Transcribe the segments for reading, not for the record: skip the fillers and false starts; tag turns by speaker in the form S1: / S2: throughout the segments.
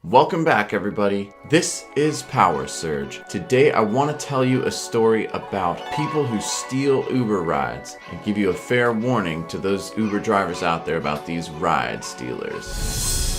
S1: Welcome back, everybody. This is Power Surge. Today I want to tell you a story about people who steal Uber rides and give you a fair warning to those Uber drivers out there about these ride stealers.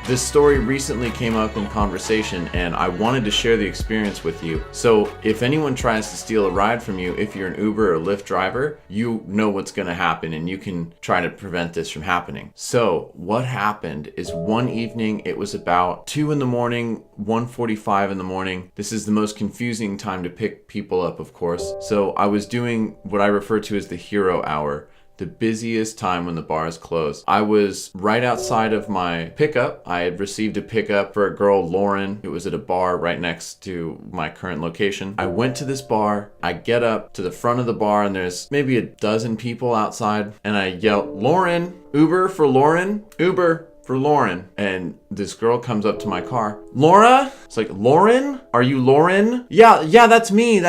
S1: This story recently came up in conversation and I wanted to share the experience with you. So if anyone tries to steal a ride from you, if you're an Uber or Lyft driver, you know what's going to happen and you can try to prevent this from happening. So what happened is one evening, it was about 2 in the morning, 1:45 in the morning. This is the most confusing time to pick people up, of course. So I was doing what I refer to as the hero hour. The busiest time when the bars close. I was right outside of my pickup. I had received a pickup for a girl, Lauren. It was at a bar right next to my current location. I went to this bar. I get up to the front of the bar and there's maybe a dozen people outside. And I yell, "Lauren, Uber for Lauren, Uber for Lauren." And this girl comes up to my car. "Laura?" It's like, "Lauren? Are you Lauren?" Yeah, that's me.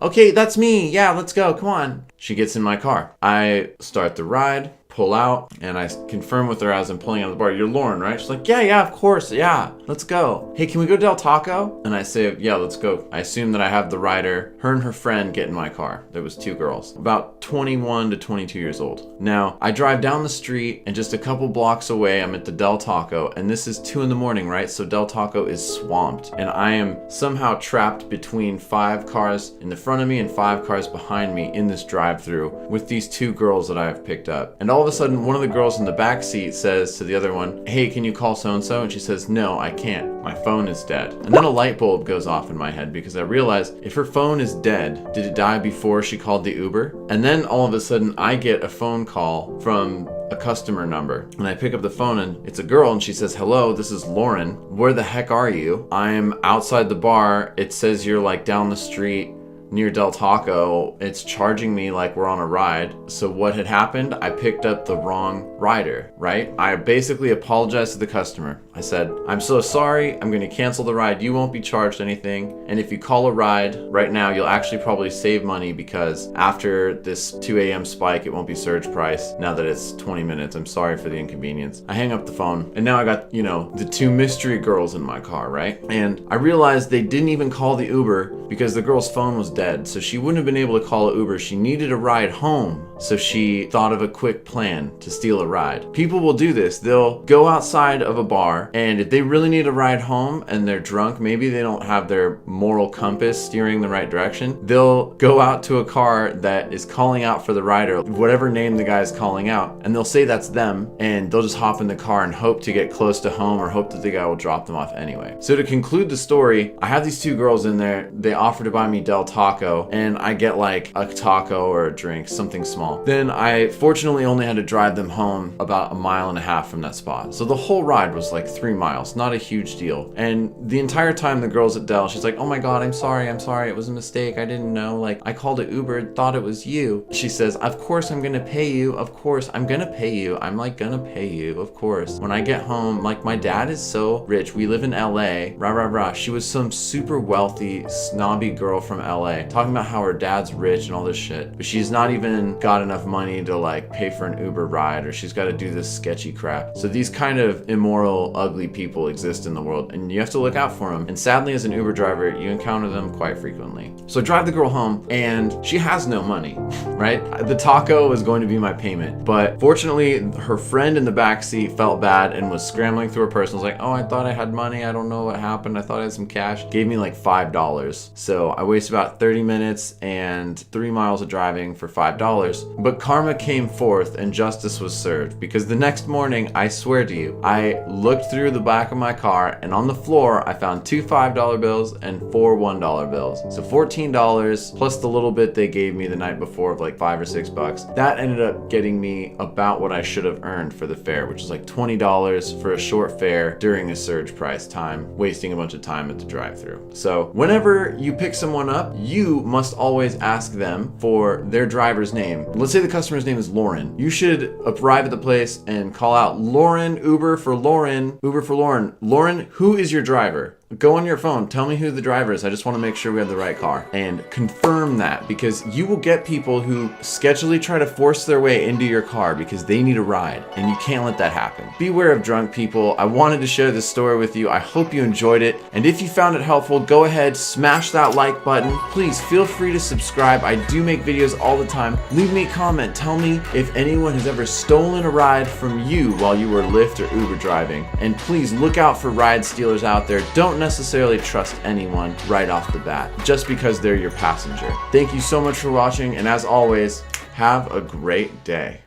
S1: Okay, that's me. Yeah, let's go. Come on. She gets in my car. I start the ride, pull out, and I confirm with her as I'm pulling out of the bar, "You're Lauren, right?" She's like, yeah, of course. Yeah, let's go. "Hey, can we go to Del Taco?" And I say, "Yeah, let's go." I assume that I have the rider. Her and her friend get in my car. There was 2 girls, about 21 to 22 years old. Now, I drive down the street and just a couple blocks away, I'm at the Del Taco, and this is 2 in the morning, right? So Del Taco is swamped, and I am somehow trapped between 5 cars in the front of me and 5 cars behind me in this drive-through with these 2 girls that I have picked up. And all of a sudden, one of the girls in the back seat says to the other one, "Hey, can you call so-and-so?" And she says, "No, I can't. My phone is dead." And then a light bulb goes off in my head because I realize if her phone is dead, did it die before she called the Uber? And then all of a sudden, I get a phone call from a customer number. And I pick up the phone and it's a girl and she says, "Hello, this is Lauren. Where the heck are you? I'm outside the bar. It says you're like down the street near Del Taco. It's charging me like we're on a ride." So what had happened? I picked up the wrong rider, right? I basically apologized to the customer. I said, "I'm so sorry. I'm going to cancel the ride. You won't be charged anything. And if you call a ride right now, you'll actually probably save money because after this 2 a.m. spike, it won't be surge price now that it's 20 minutes. I'm sorry for the inconvenience." I hang up the phone and now I got, the 2 mystery girls in my car, right? And I realized they didn't even call the Uber because the girl's phone was dead. So she wouldn't have been able to call an Uber. She needed a ride home. So she thought of a quick plan to steal a ride. People will do this. They'll go outside of a bar and if they really need a ride home and they're drunk, maybe they don't have their moral compass steering the right direction, they'll go out to a car that is calling out for the rider, whatever name the guy's calling out, and they'll say that's them and they'll just hop in the car and hope to get close to home or hope that the guy will drop them off anyway. So to conclude the story, I have these 2 girls in there. They offer to buy me Del Taco and I get like a taco or a drink, something small. Then I fortunately only had to drive them home about 1.5 miles from that spot. So the whole ride was like 3 miles, not a huge deal. And the entire time the girl's at Del, she's like, "Oh my God, I'm sorry. It was a mistake. I didn't know. Like I called an Uber, thought it was you." She says, "Of course I'm gonna pay you. Of course I'm gonna pay you. I'm like gonna pay you, of course. When I get home, like my dad is so rich. We live in LA. Rah, rah, rah." She was some super wealthy, snobby girl from LA talking about how her dad's rich and all this shit. But she's not even got enough money to like pay for an Uber ride, or she's got to do this sketchy crap. So these kind of immoral, ugly people exist in the world and you have to look out for them. And sadly, as an Uber driver, you encounter them quite frequently. So I drive the girl home and she has no money, right? The taco is going to be my payment. But fortunately, her friend in the back seat felt bad and was scrambling through her purse and was like, "Oh, I thought I had money. I don't know what happened. I thought I had some cash." Gave me like $5. So I wasted about 30 minutes and 3 miles of driving for $5. But karma came forth and justice was served because the next morning, I swear to you, I looked through the back of my car and on the floor, I found 2 $5 bills and 4 $1 bills. So $14 plus the little bit they gave me the night before of like $5 or $6. That ended up getting me about what I should have earned for the fare, which is like $20 for a short fare during a surge price time, wasting a bunch of time at the drive-thru. So whenever you pick someone up, you must always ask them for their driver's name. Let's say the customer's name is Lauren. You should arrive at the place and call out, "Lauren, Uber for Lauren, Uber for Lauren. Lauren, who is your driver?" Go on your phone, tell me who the driver is. I just want to make sure we have the right car. And confirm that, because you will get people who sketchily try to force their way into your car because they need a ride, and you can't let that happen. Beware of drunk people. I wanted to share this story with you. I hope you enjoyed it. And if you found it helpful, go ahead, smash that like button. Please feel free to subscribe. I do make videos all the time. Leave me a comment. Tell me if anyone has ever stolen a ride from you while you were Lyft or Uber driving. And please look out for ride stealers out there. Don't necessarily trust anyone right off the bat just because they're your passenger. Thank you so much for watching, and as always, have a great day.